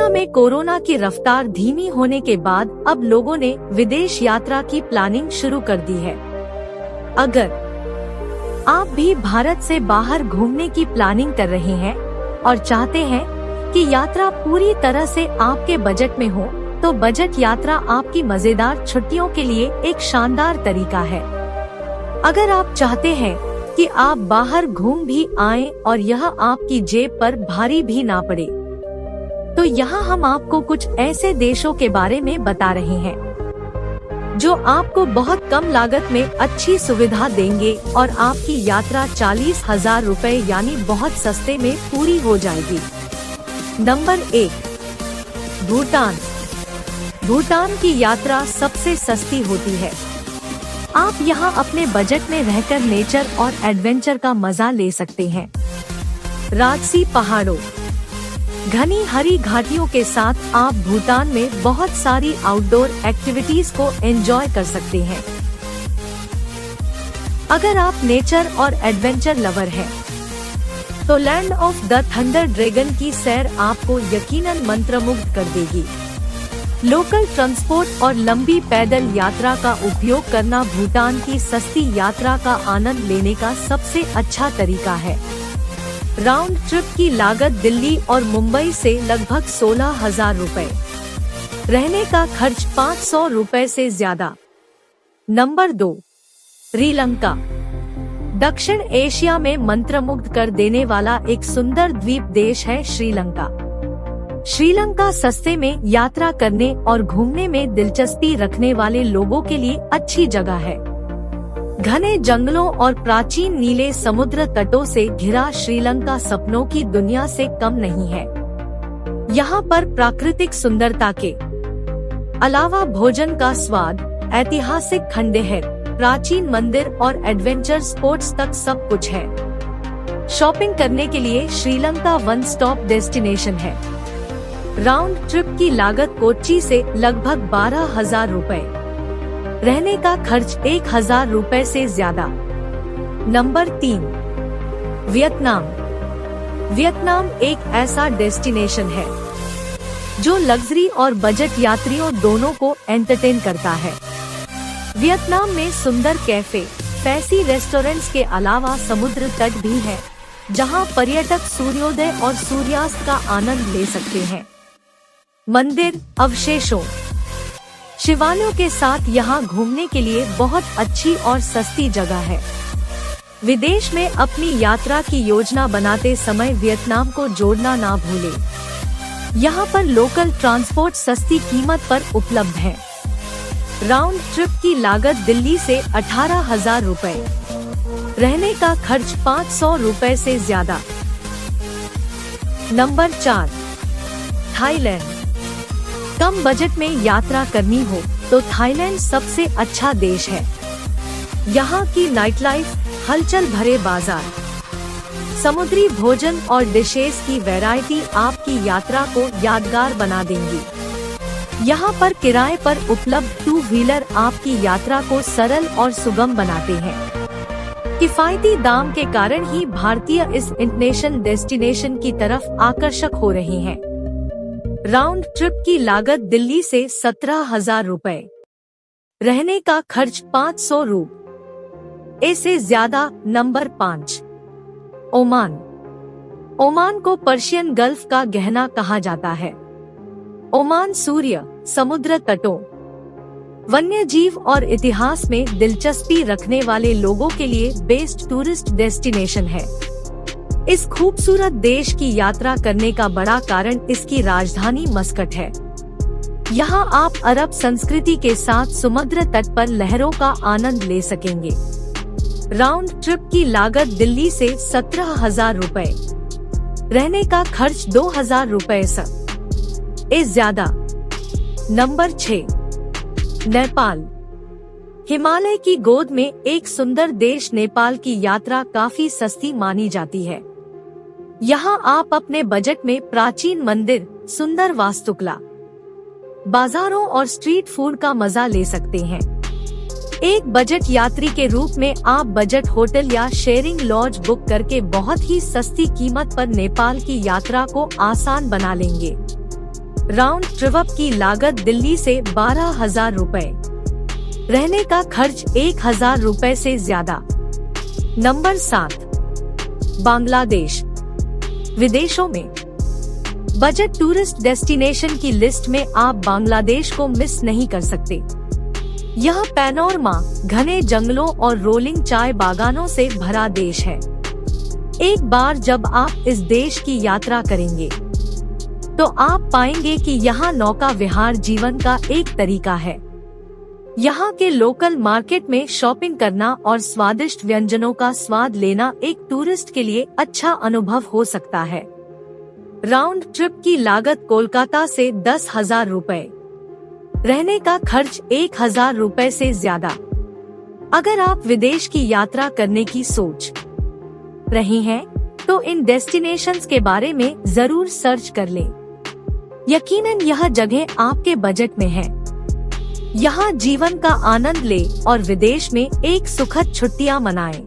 दुनिया में कोरोना की रफ्तार धीमी होने के बाद अब लोगों ने विदेश यात्रा की प्लानिंग शुरू कर दी है। अगर आप भी भारत से बाहर घूमने की प्लानिंग कर रहे हैं और चाहते हैं कि यात्रा पूरी तरह से आपके बजट में हो, तो बजट यात्रा आपकी मजेदार छुट्टियों के लिए एक शानदार तरीका है। अगर आप चाहते हैं कि आप बाहर घूम भी आएं और यह आपकी जेब पर भारी भी ना पड़े, तो यहाँ हम आपको कुछ ऐसे देशों के बारे में बता रहे हैं जो आपको बहुत कम लागत में अच्छी सुविधा देंगे और आपकी यात्रा 40,000 रुपए यानी बहुत सस्ते में पूरी हो जाएगी। नंबर 1, भूटान। भूटान की यात्रा सबसे सस्ती होती है। आप यहाँ अपने बजट में रहकर नेचर और एडवेंचर का मजा ले सकते हैं। राजसी पहाड़ों। घनी हरी घाटियों के साथ आप भूटान में बहुत सारी आउटडोर एक्टिविटीज को एंजॉय कर सकते हैं। अगर आप नेचर और एडवेंचर लवर हैं, तो land of the thunder dragon की सैर आपको यकीनन मंत्रमुग्ध कर देगी। लोकल ट्रांसपोर्ट और लंबी पैदल यात्रा का उपयोग करना भूटान की सस्ती यात्रा का आनंद लेने का सबसे अच्छा तरीका है। राउंड ट्रिप की लागत दिल्ली और मुंबई से लगभग 16,000 रुपए। रहने का खर्च 500 रुपए से ज्यादा। नंबर 2, श्रीलंका। दक्षिण एशिया में मंत्रमुग्ध कर देने वाला एक सुंदर द्वीप देश है श्रीलंका। श्रीलंका सस्ते में यात्रा करने और घूमने में दिलचस्पी रखने वाले लोगों के लिए अच्छी जगह है। घने जंगलों और प्राचीन नीले समुद्र तटों से घिरा श्रीलंका सपनों की दुनिया से कम नहीं है। यहाँ पर प्राकृतिक सुंदरता के अलावा भोजन का स्वाद, ऐतिहासिक खंडहर, प्राचीन मंदिर और एडवेंचर स्पोर्ट्स तक सब कुछ है। शॉपिंग करने के लिए श्रीलंका वन स्टॉप डेस्टिनेशन है। राउंड ट्रिप की लागत कोच्चि से लगभग 12,000 रुपए। रहने का खर्च 1,000 रुपए से ज्यादा। Number 3, Vietnam. वियतनाम एक ऐसा डेस्टिनेशन है जो लग्जरी और बजट यात्रियों दोनों को एंटरटेन करता है। वियतनाम में सुंदर कैफे, फैंसी रेस्टोरेंट्स के अलावा समुद्र तट भी है, जहां पर्यटक सूर्योदय और सूर्यास्त का आनंद ले सकते हैं। मंदिर अवशेषों। शिवालयों के साथ यहाँ घूमने के लिए बहुत अच्छी और सस्ती जगह है। विदेश में अपनी यात्रा की योजना बनाते समय वियतनाम को जोड़ना ना भूलें। यहाँ पर लोकल ट्रांसपोर्ट सस्ती कीमत पर उपलब्ध है। राउंड ट्रिप की लागत दिल्ली से 18,000 रुपए। रहने का खर्च 500 रुपए से ज्यादा। Number 4, Thailand. कम बजट में यात्रा करनी हो तो थाईलैंड सबसे अच्छा देश है। यहाँ की नाइट लाइफ, हलचल भरे बाजार, समुद्री भोजन और डिशेस की वैरायटी आपकी यात्रा को यादगार बना देंगी। यहाँ पर किराए पर उपलब्ध 2 व्हीलर आपकी यात्रा को सरल और सुगम बनाते हैं। किफायती दाम के कारण ही भारतीय इस इंटरनेशनल डेस्टिनेशन की तरफ आकर्षक हो रहे हैं। राउंड ट्रिप की लागत दिल्ली से 17,000 रुपए। रहने का खर्च 500 रुपए से ज्यादा। Number 5, Oman. ओमान को पर्शियन गल्फ का गहना कहा जाता है। ओमान सूर्य, समुद्र तटों, वन्य जीव और इतिहास में दिलचस्पी रखने वाले लोगों के लिए बेस्ट टूरिस्ट डेस्टिनेशन है। इस खूबसूरत देश की यात्रा करने का बड़ा कारण इसकी राजधानी मस्कट है। यहाँ आप अरब संस्कृति के साथ समुद्र तट पर लहरों का आनंद ले सकेंगे। राउंड ट्रिप की लागत दिल्ली से 17,000 रुपए। रहने का खर्च 2,000 रुपए से ज्यादा। नंबर 6, नेपाल। हिमालय की गोद में एक सुंदर देश नेपाल की यात्रा काफी सस्ती मानी जाती है। यहाँ आप अपने बजट में प्राचीन मंदिर, सुंदर वास्तुकला, बाजारों और स्ट्रीट फूड का मजा ले सकते हैं। एक बजट यात्री के रूप में आप बजट होटल या शेयरिंग लॉज बुक करके बहुत ही सस्ती कीमत पर नेपाल की यात्रा को आसान बना लेंगे। राउंड ट्रिप की लागत दिल्ली से 12,000 रुपए। रहने का खर्च 1,000 रुपए से ज्यादा। नंबर 7, बांग्लादेश। विदेशों में बजट टूरिस्ट डेस्टिनेशन की लिस्ट में आप बांग्लादेश को मिस नहीं कर सकते। यह पैनोरमा, घने जंगलों और रोलिंग चाय बागानों से भरा देश है। एक बार जब आप इस देश की यात्रा करेंगे तो आप पाएंगे कि यहाँ नौका विहार जीवन का एक तरीका है। यहाँ के लोकल मार्केट में शॉपिंग करना और स्वादिष्ट व्यंजनों का स्वाद लेना एक टूरिस्ट के लिए अच्छा अनुभव हो सकता है। राउंड ट्रिप की लागत कोलकाता से 10,000 रुपए। रहने का खर्च 1,000 रुपए से ज्यादा। अगर आप विदेश की यात्रा करने की सोच रहे हैं तो इन डेस्टिनेशंस के बारे में जरूर सर्च कर लें। यकीनन यह जगह आपके बजट में है। यहाँ जीवन का आनंद लें और विदेश में एक सुखद छुट्टियां मनाएं।